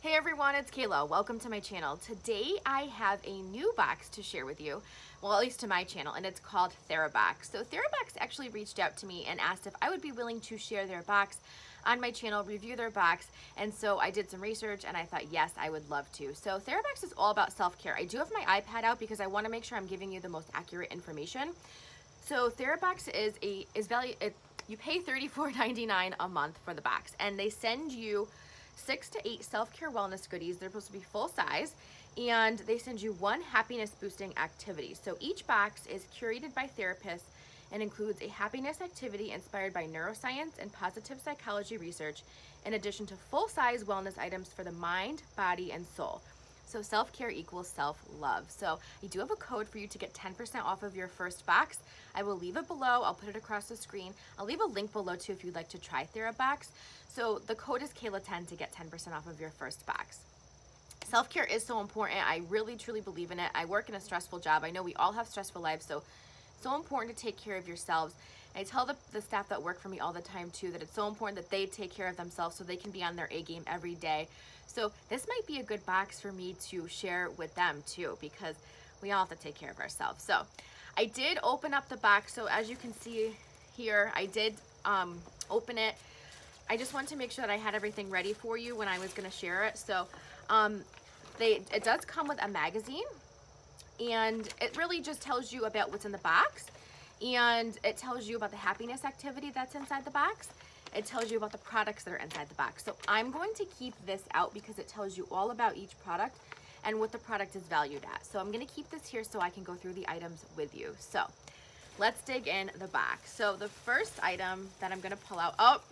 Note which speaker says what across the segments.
Speaker 1: Hey everyone, it's Kayla. Welcome to my channel. Today I have a new box to share with you, well at least to my channel, and it's called TheraBox. So TheraBox actually reached out to me and asked if I would be willing to share their box on my channel, review their box, and so I did some research and I thought yes, I would love to. So TheraBox is all about self-care. I do have my iPad out because I want to make sure I'm giving you the most accurate information. So TheraBox you pay $34.99 a month for the box, and they send you 6 to 8 self-care wellness goodies. They're supposed to be full size, and they send you one happiness boosting activity. So each box is curated by therapists and includes a happiness activity inspired by neuroscience and positive psychology research, in addition to full-size wellness items for the mind, body, and soul. So self-care equals self-love. So I do have a code for you to get 10% off of your first box. I will leave it below. I'll put it across the screen. I'll leave a link below too if you'd like to try TheraBox. So the code is Kayla10 to get 10% off of your first box. Self-care is so important. I really truly believe in it. I work in a stressful job. I know we all have stressful lives, so it's so important to take care of yourselves. I tell the staff that work for me all the time too that it's so important that they take care of themselves so they can be on their A game every day. So this might be a good box for me to share with them too, because we all have to take care of ourselves. So I did open up the box. So as you can see here, I did open it. I just wanted to make sure that I had everything ready for you when I was going to share it. So it does come with a magazine, and it really just tells you about what's in the box, and it tells you about the happiness activity that's inside the box. It tells you about the products that are inside the box. So I'm going to keep this out because it tells you all about each product and what the product is valued at. So I'm going to keep this here so I can go through the items with you. So let's dig in the box. So the first item that I'm going to pull out,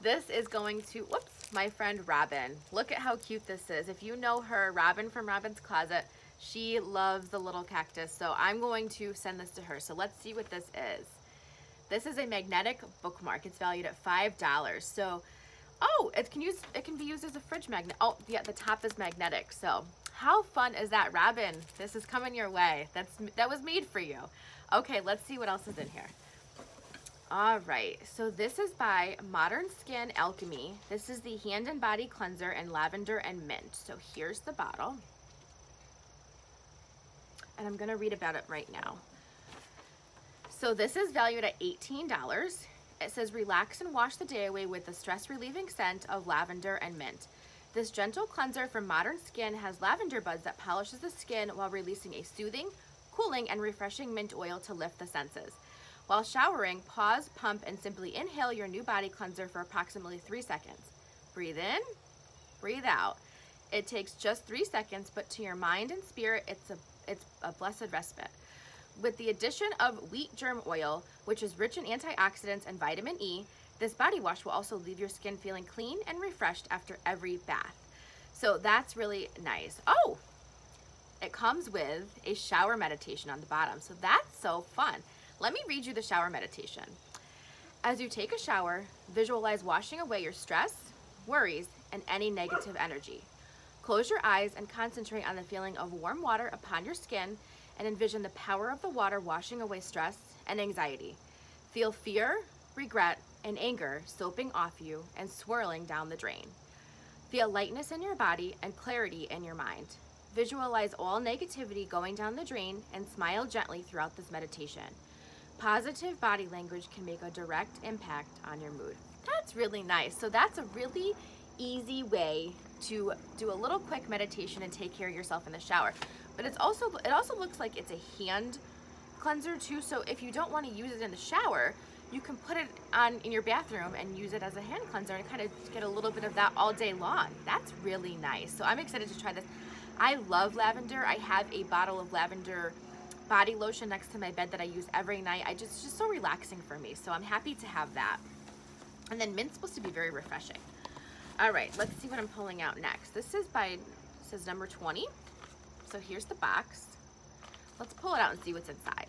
Speaker 1: this is going to, my friend Robin. Look at how cute this is. If you know her, Robin from Robin's Closet, she loves the little cactus. So I'm going to send this to her. So let's see what this is. This is a magnetic bookmark. It's valued at $5. So, it can be used as a fridge magnet. Oh, yeah, the top is magnetic. So, how fun is that, Robin? This is coming your way. That was made for you. Okay, let's see what else is in here. All right, so this is by Modern Skin Alchemy. This is the hand and body cleanser in lavender and mint. So here's the bottle. And I'm gonna read about it right now. So this is valued at $18. It says, relax and wash the day away with the stress-relieving scent of lavender and mint. This gentle cleanser from Modern Skin has lavender buds that polishes the skin while releasing a soothing, cooling, and refreshing mint oil to lift the senses. While showering, pause, pump, and simply inhale your new body cleanser for approximately 3 seconds. Breathe in, breathe out. It takes just 3 seconds, but to your mind and spirit, it's a blessed respite. With the addition of wheat germ oil, which is rich in antioxidants and vitamin E, this body wash will also leave your skin feeling clean and refreshed after every bath. So that's really nice. Oh, it comes with a shower meditation on the bottom. So that's so fun. Let me read you the shower meditation. As you take a shower, visualize washing away your stress, worries, and any negative energy. Close your eyes and concentrate on the feeling of warm water upon your skin, and envision the power of the water washing away stress and anxiety. Feel fear, regret, and anger soaping off you and swirling down the drain. Feel lightness in your body and clarity in your mind. Visualize all negativity going down the drain and smile gently throughout this meditation. Positive body language can make a direct impact on your mood. That's really nice. So that's a really easy way to do a little quick meditation and take care of yourself in the shower. But it also looks like it's a hand cleanser too. So if you don't want to use it in the shower, you can put it on in your bathroom and use it as a hand cleanser and kind of get a little bit of that all day long. That's really nice. So I'm excited to try this. I love lavender. I have a bottle of lavender body lotion next to my bed that I use every night. It's just so relaxing for me. So I'm happy to have that. And then mint's supposed to be very refreshing. All right, let's see what I'm pulling out next. This says number 20. So here's the box. Let's pull it out and see what's inside.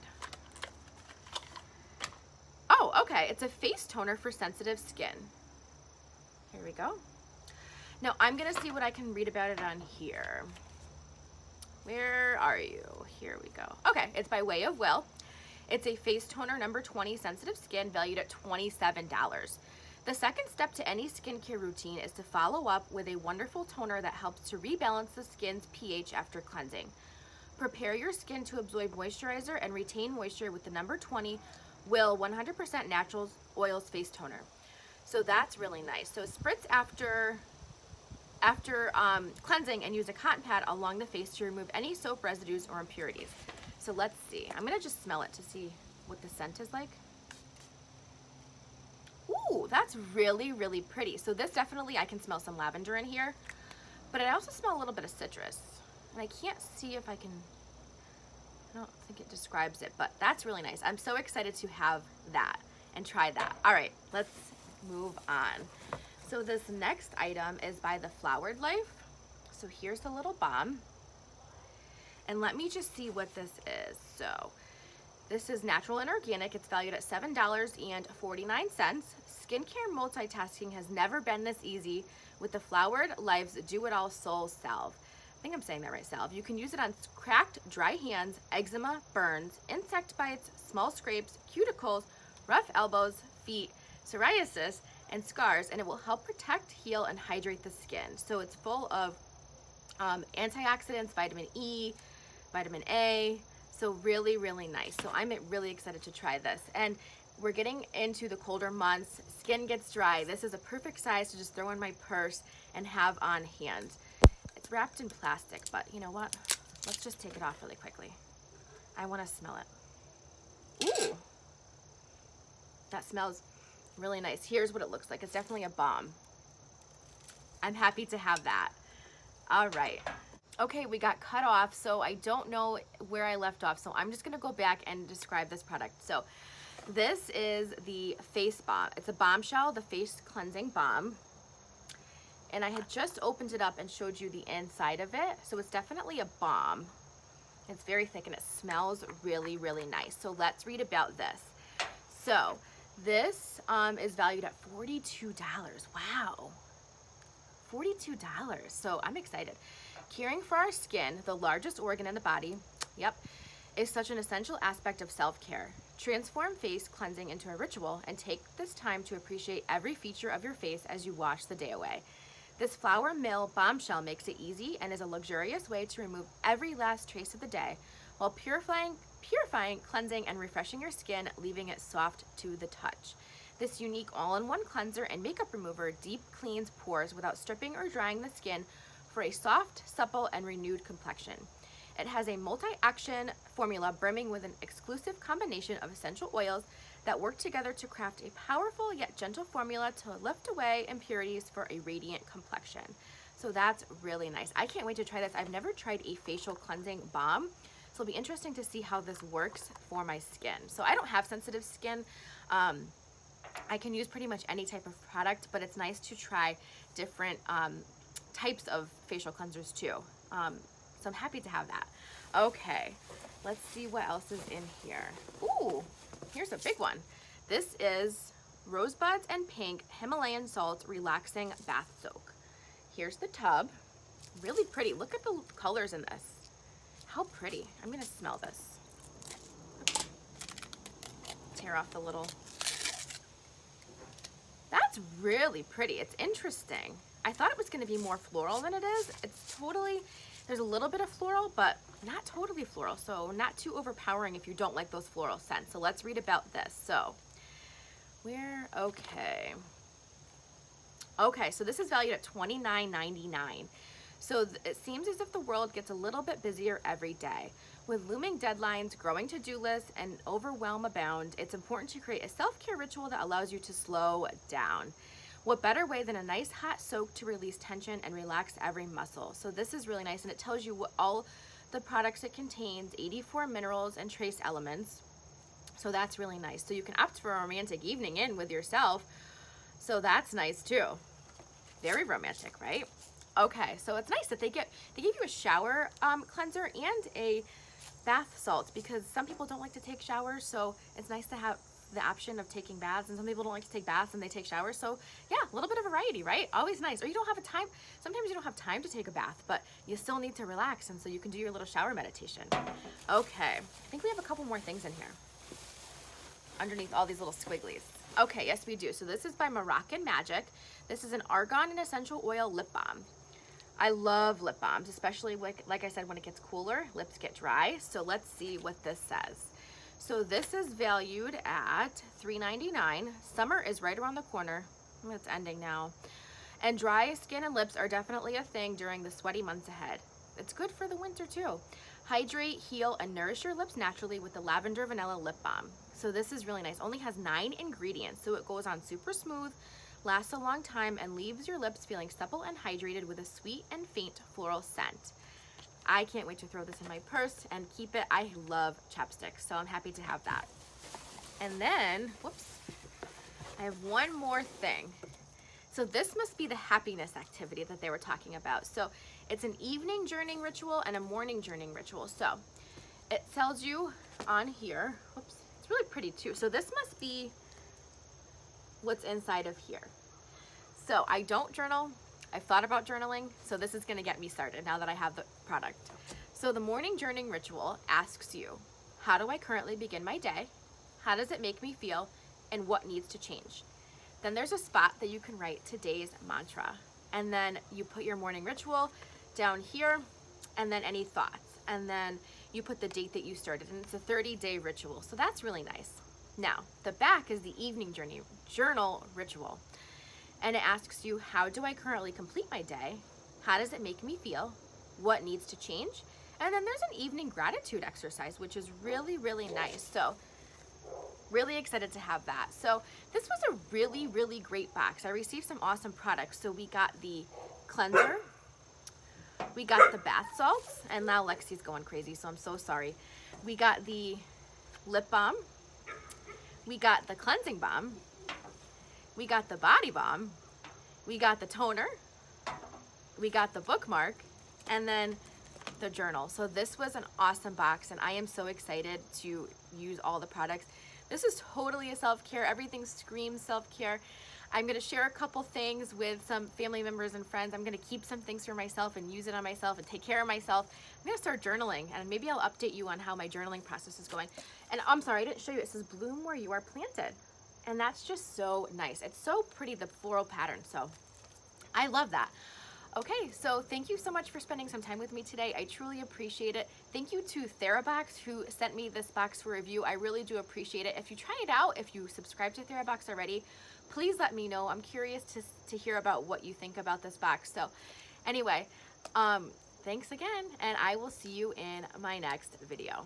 Speaker 1: Oh, okay, it's a face toner for sensitive skin. Here we go. Now I'm gonna see what I can read about it on here. Where are you? Here we go. Okay, it's by Way of Will. It's a face toner number 20, sensitive skin, valued at $27. The second step to any skincare routine is to follow up with a wonderful toner that helps to rebalance the skin's pH after cleansing. Prepare your skin to absorb moisturizer and retain moisture with the number 20 Will 100% Natural Oils Face Toner. So that's really nice. So spritz after cleansing and use a cotton pad along the face to remove any soap residues or impurities. So let's see. I'm gonna just smell it to see what the scent is like. Ooh, that's really, really pretty. So this definitely, I can smell some lavender in here, but I also smell a little bit of citrus. And I can't see if I don't think it describes it, but that's really nice. I'm so excited to have that and try that. All right, let's move on. So this next item is by The Flowered Life. So here's the little balm. And let me just see what this is. So this is natural and organic. It's valued at $7.49. Skincare multitasking has never been this easy with The Flowered Life's Do-It-All Soul Salve. I think I'm saying that right, salve. You can use it on cracked, dry hands, eczema, burns, insect bites, small scrapes, cuticles, rough elbows, feet, psoriasis, and scars, and it will help protect, heal, and hydrate the skin. So it's full of antioxidants, vitamin E, vitamin A, so really, really nice. So I'm really excited to try this. And we're getting into the colder months, skin gets dry. This is a perfect size to just throw in my purse and have on hand. It's wrapped in plastic, but you know what? Let's just take it off really quickly. I want to smell it. Ooh, that smells really nice. Here's what it looks like. It's definitely a balm. I'm happy to have that. All right. Okay, we got cut off, so I don't know where I left off, so I'm just gonna go back and describe this product. So this is the face balm. It's a bombshell, the face cleansing balm. And I had just opened it up and showed you the inside of it. So it's definitely a balm. It's very thick and it smells really, really nice. So let's read about this. So this is valued at $42. Wow, $42. So I'm excited. Caring for our skin, the largest organ in the body, yep, is such an essential aspect of self-care. Transform face cleansing into a ritual and take this time to appreciate every feature of your face as you wash the day away. This flour mill bombshell makes it easy and is a luxurious way to remove every last trace of the day while purifying, cleansing, and refreshing your skin, leaving it soft to the touch. This unique all-in-one cleanser and makeup remover deep cleans pores without stripping or drying the skin for a soft, supple, and renewed complexion. It has a multi-action formula brimming with an exclusive combination of essential oils that work together to craft a powerful yet gentle formula to lift away impurities for a radiant complexion. So that's really nice. I can't wait to try this. I've never tried a facial cleansing balm, so it'll be interesting to see how this works for my skin. So I don't have sensitive skin. I can use pretty much any type of product, but it's nice to try different types of facial cleansers too. So I'm happy to have that. Okay, let's see what else is in here. Ooh, here's a big one. This is Rosebuds and Pink Himalayan Salt Relaxing Bath Soak. Here's the tub. Really pretty. Look at the colors in this. How pretty. I'm gonna smell this. Tear off the little. That's really pretty. It's interesting. I thought it was gonna be more floral than it is. It's totally, there's a little bit of floral, but not totally floral. So not too overpowering if you don't like those floral scents. So let's read about this. So okay, so this is valued at $29.99. So it seems as if the world gets a little bit busier every day. With looming deadlines, growing to-do lists, and overwhelm abound, it's important to create a self-care ritual that allows you to slow down. What better way than a nice hot soak to release tension and relax every muscle? So this is really nice, and it tells you what all the products it contains, 84 minerals and trace elements. So that's really nice. So you can opt for a romantic evening in with yourself. So that's nice too. Very romantic, right? Okay, so it's nice that they give you a shower cleanser and a bath salt, because some people don't like to take showers, so it's nice to have the option of taking baths, and some people don't like to take baths and they take showers. So yeah, a little bit of variety, right? Always nice. Or you don't have time, sometimes you don't have time to take a bath, but you still need to relax, and so you can do your little shower meditation. Okay, I think we have a couple more things in here underneath all these little squigglies. Okay, yes we do. So this is by Moroccan Magic. This is an argan and essential oil lip balm. I love lip balms, especially like I said, when it gets cooler, lips get dry. So let's see what this says. So this is valued at $3.99. Summer is right around the corner. It's ending now. And dry skin and lips are definitely a thing during the sweaty months ahead. It's good for the winter too. Hydrate, heal, and nourish your lips naturally with the lavender vanilla lip balm. So this is really nice. Only has 9 ingredients, so it goes on super smooth, lasts a long time, and leaves your lips feeling supple and hydrated with a sweet and faint floral scent. I can't wait to throw this in my purse and keep it. I love chapstick, so I'm happy to have that. And then, whoops, I have one more thing. So this must be the happiness activity that they were talking about. So it's an evening journaling ritual and a morning journaling ritual. So it tells you on here, whoops, it's really pretty too. So this must be what's inside of here. So I don't journal. I've thought about journaling, so this is gonna get me started now that I have the product. So the morning journaling ritual asks you, how do I currently begin my day? How does it make me feel? And what needs to change? Then there's a spot that you can write today's mantra. And then you put your morning ritual down here, and then any thoughts. And then you put the date that you started, and it's a 30-day ritual. So that's really nice. Now, the back is the evening journal ritual. And it asks you, how do I currently complete my day? How does it make me feel? What needs to change? And then there's an evening gratitude exercise, which is really, really nice. So really excited to have that. So this was a really, really great box. I received some awesome products. So we got the cleanser, we got the bath salts, and now Lexi's going crazy, so I'm so sorry. We got the lip balm, we got the cleansing balm, we got the body balm, we got the toner, we got the bookmark, and then the journal. So this was an awesome box, and I am so excited to use all the products. This is totally a self-care. Everything screams self-care. I'm gonna share a couple things with some family members and friends. I'm gonna keep some things for myself and use it on myself and take care of myself. I'm gonna start journaling, and maybe I'll update you on how my journaling process is going. And I'm sorry, I didn't show you. It says bloom where you are planted. And that's just so nice. It's so pretty, the floral pattern. So I love that. Okay, so thank you so much for spending some time with me today. I truly appreciate it. Thank you to TheraBox who sent me this box for review. I really do appreciate it. If you try it out, if you subscribe to TheraBox already, please let me know. I'm curious to hear about what you think about this box. So anyway, thanks again, and I will see you in my next video.